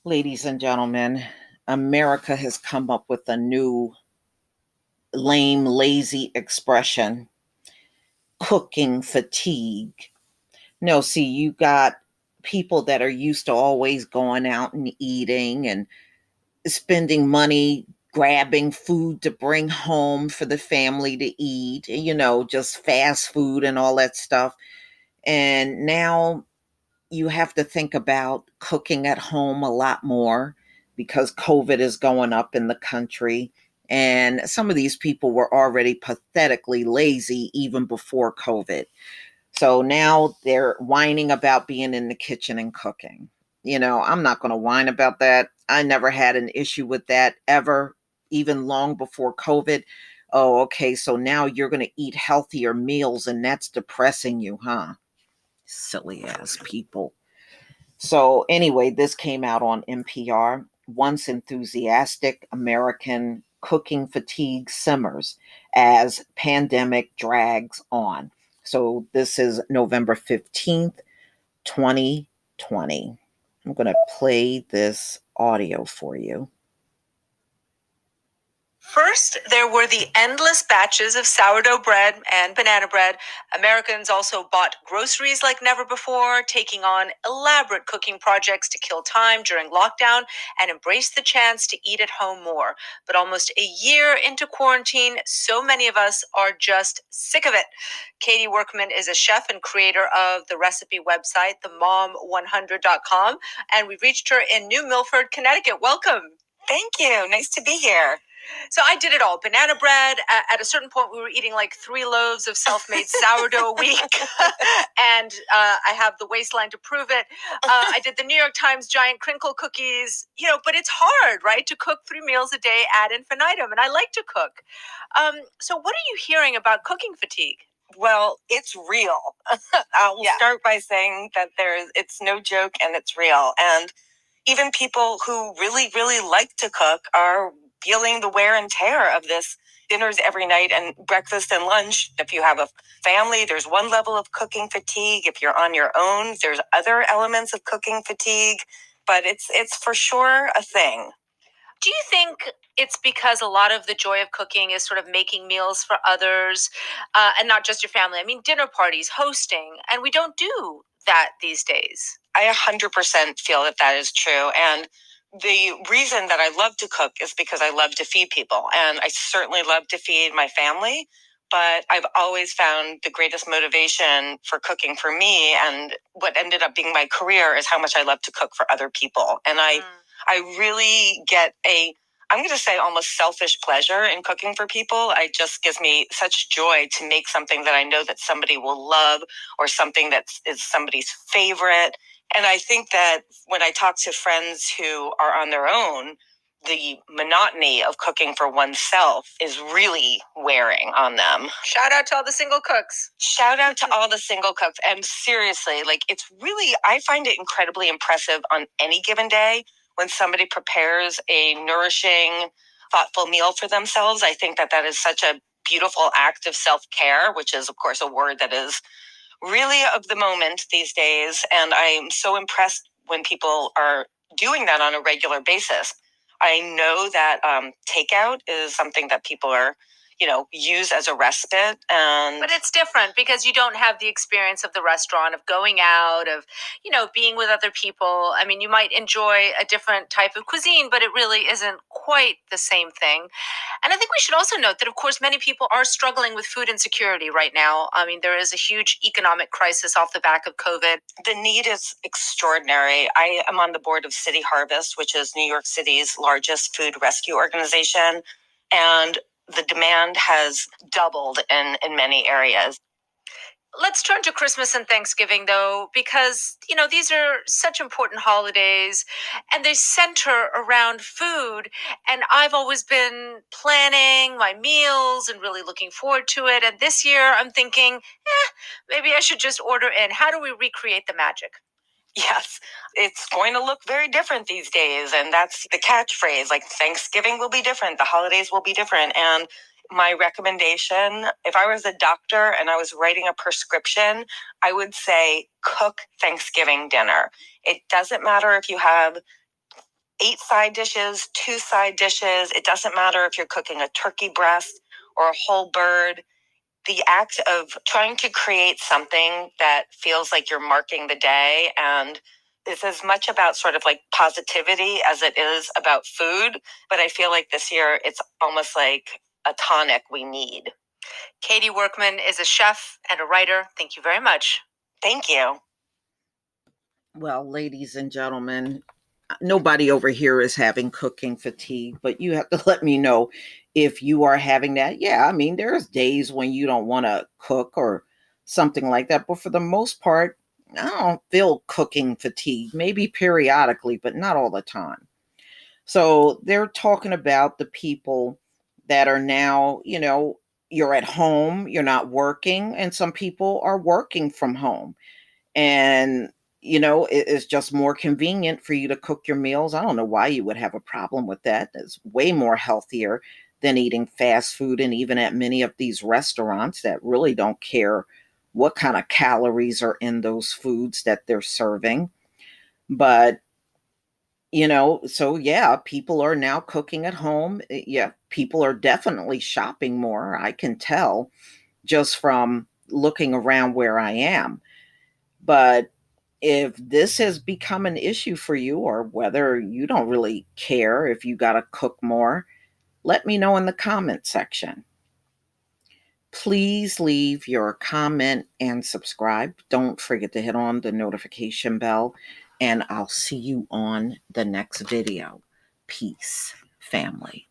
Ladies and gentlemen, America has come up with a new lame, lazy expression, cooking fatigue. No, see, you got people that are used to always going out and eating and spending money grabbing food to bring home for the family to eat, just fast food and all that stuff. And now you have to think about cooking at home a lot more because COVID is going up in the country. And some of these people were already pathetically lazy even before COVID. So now they're whining about being in the kitchen and cooking. I'm not going to whine about that. I never had an issue with that ever, even long before COVID. Oh, okay. So now you're going to eat healthier meals and that's depressing you, huh? Silly ass people. So, anyway, this came out on NPR. Once enthusiastic American cooking fatigue simmers as pandemic drags on. So, this is November 15th, 2020. I'm going to play this audio for you. First, there were the endless batches of sourdough bread and banana bread. Americans also bought groceries like never before, taking on elaborate cooking projects to kill time during lockdown and embrace the chance to eat at home more. But almost a year into quarantine, so many of us are just sick of it. Katie Workman is a chef and creator of the recipe website, themom100.com, and we reached her in New Milford, Connecticut. Welcome. Thank you. Nice to be here. So I did it all. Banana bread. At a certain point, we were eating like 3 loaves of self-made sourdough a week. And I have the waistline to prove it. I did the New York Times giant crinkle cookies, but it's hard, right? To cook 3 meals a day ad infinitum. And I like to cook. So what are you hearing about cooking fatigue? Well, it's real. I'll start by saying that it's no joke and it's real. And even people who really, really like to cook are feeling the wear and tear of this dinners every night and breakfast and lunch. If you have a family, there's one level of cooking fatigue. If you're on your own, there's other elements of cooking fatigue, but it's for sure a thing. Do you think it's because a lot of the joy of cooking is sort of making meals for others and not just your family? I mean, dinner parties, hosting, and we don't do that these days. I 100% feel that is true. And the reason that I love to cook is because I love to feed people. And I certainly love to feed my family. But I've always found the greatest motivation for cooking for me and what ended up being my career is how much I love to cook for other people. And I really get I'm going to say almost selfish pleasure in cooking for people. It just gives me such joy to make something that I know that somebody will love or something that is somebody's favorite. And I think that when I talk to friends who are on their own, the monotony of cooking for oneself is really wearing on them. Shout out to all the single cooks. Shout out to all the single cooks. And seriously, I find it incredibly impressive on any given day when somebody prepares a nourishing, thoughtful meal for themselves. I think that is such a beautiful act of self-care, which is, of course, a word that is really of the moment these days. And I'm so impressed when people are doing that on a regular basis. I know that takeout is something that people are, use as a respite. But it's different because you don't have the experience of the restaurant, of going out, of, being with other people. I mean, you might enjoy a different type of cuisine, but it really isn't quite the same thing. And I think we should also note that, of course, many people are struggling with food insecurity right now. I mean, there is a huge economic crisis off the back of COVID. The need is extraordinary. I am on the board of City Harvest, which is New York City's largest food rescue organization. And the demand has doubled in many areas. Let's turn to Christmas and Thanksgiving, though, because, these are such important holidays and they center around food. And I've always been planning my meals and really looking forward to it. And this year I'm thinking, maybe I should just order in. How do we recreate the magic? Yes, it's going to look very different these days. And that's the catchphrase. Like Thanksgiving will be different, the holidays will be different. And my recommendation, if I was a doctor and I was writing a prescription, I would say cook Thanksgiving dinner. It doesn't matter if you have 8 side dishes, 2 side dishes. It doesn't matter if you're cooking a turkey breast or a whole bird. The act of trying to create something that feels like you're marking the day and is as much about sort of like positivity as it is about food. But I feel like this year it's almost like a tonic we need. Katie Workman is a chef and a writer. Thank you very much. Thank you. Well, ladies and gentlemen, nobody over here is having cooking fatigue, but you have to let me know if you are having that. Yeah, I mean, there's days when you don't want to cook or something like that, but for the most part, I don't feel cooking fatigue, maybe periodically, but not all the time. So they're talking about the people that are now, you're at home, you're not working, and some people are working from home. And, it's just more convenient for you to cook your meals. I don't know why you would have a problem with that. It's way more healthier than eating fast food. And even at many of these restaurants that really don't care what kind of calories are in those foods that they're serving. But so yeah, people are now cooking at home. Yeah, people are definitely shopping more. I can tell just from looking around where I am. But if this has become an issue for you, or whether you don't really care if you got to cook more, let me know in the comment section. Please leave your comment and subscribe. Don't forget to hit on the notification bell, and I'll see you on the next video. Peace, family.